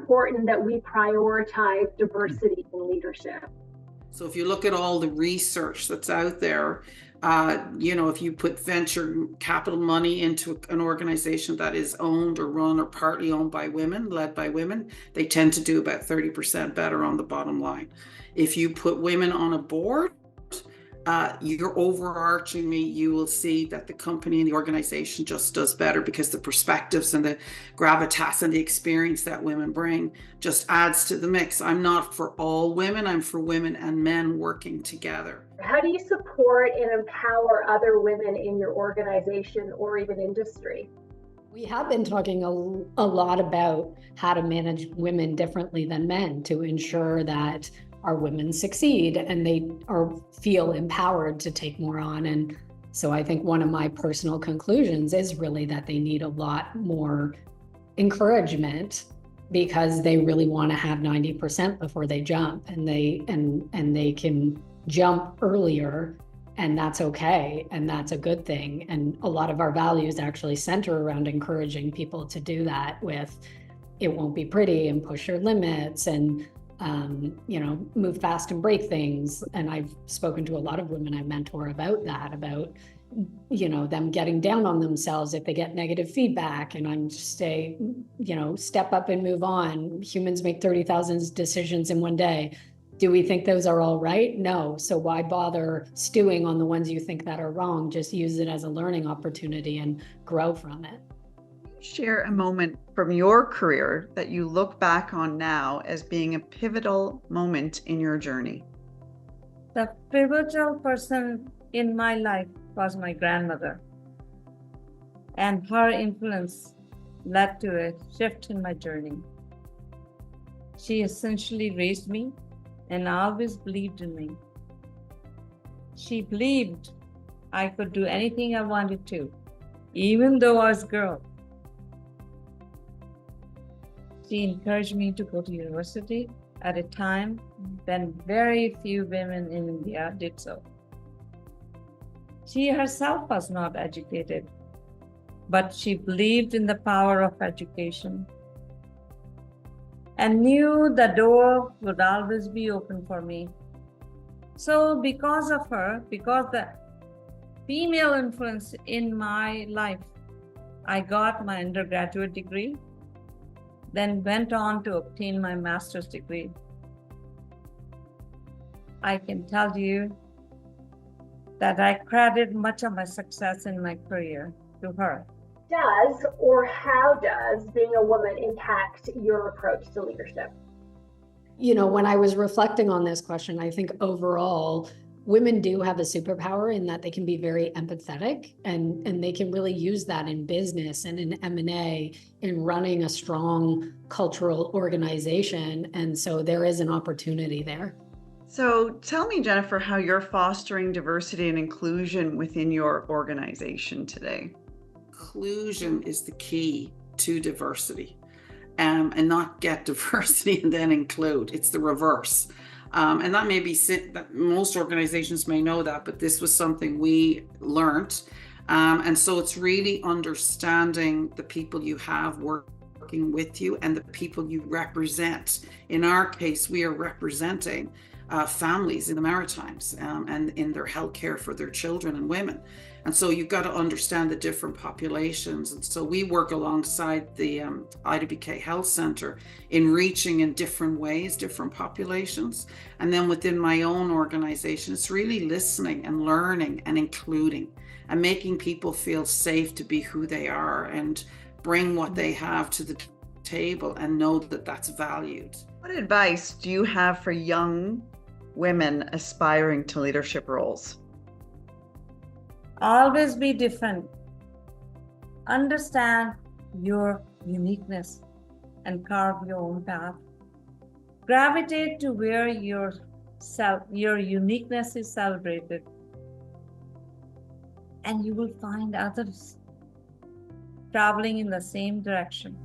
important that we prioritize diversity in leadership? So if you look at all the research that's out there, if you put venture capital money into an organization that is owned or run or partly owned by women, led by women, they tend to do about 30% better on the bottom line. If you put women on a board, you're overarchingly, you will see that the company and the organization just does better because the perspectives and the gravitas and the experience that women bring just adds to the mix. I'm not for all women, I'm for women and men working together. How do you support and empower other women in your organization or even industry? We have been talking a lot about how to manage women differently than men to ensure that our women succeed and they feel empowered to take more on. And so I think one of my personal conclusions is really that they need a lot more encouragement because they really want to have 90% before they jump, and they can jump earlier, and that's okay, and that's a good thing. And a lot of our values actually center around encouraging people to do that with it won't be pretty and push your limits and move fast and break things. And I've spoken to a lot of women I mentor about that, about them getting down on themselves if they get negative feedback, and I'm just say, step up and move on. Humans make 30,000 decisions in one day. Do we think those are all right? No. So why bother stewing on the ones you think that are wrong? Just use it as a learning opportunity and grow from it. Share a moment from your career that you look back on now as being a pivotal moment in your journey. The pivotal person in my life was my grandmother, and her influence led to a shift in my journey. She essentially raised me and always believed in me. She believed I could do anything I wanted to, even though I was a girl. She encouraged me to go to university at a time when very few women in India did so. She herself was not educated, but she believed in the power of education and knew the door would always be open for me. So because of her, because the female influence in my life, I got my undergraduate degree, then went on to obtain my master's degree. I can tell you that I credit much of my success in my career to her. Does or how does being a woman impact your approach to leadership? When I was reflecting on this question, I think overall, women do have a superpower in that they can be very empathetic, and they can really use that in business and in M&A, in running a strong cultural organization. And so there is an opportunity there. So tell me, Jennifer, how you're fostering diversity and inclusion within your organization today. Inclusion is the key to diversity, and not get diversity and then include. It's the reverse. And that may be that most organizations may know that, but this was something we learned. And so it's really understanding the people you have working with you and the people you represent. In our case, we are representing families in the Maritimes and in their healthcare for their children and women. And so you've got to understand the different populations. And so we work alongside the IWK Health Centre in reaching in different ways, different populations. And then within my own organization, it's really listening and learning and including and making people feel safe to be who they are and bring what they have to the table and know that that's valued. What advice do you have for young women aspiring to leadership roles? Always be different. Understand your uniqueness and carve your own path. Gravitate to where your uniqueness is celebrated, and you will find others traveling in the same direction.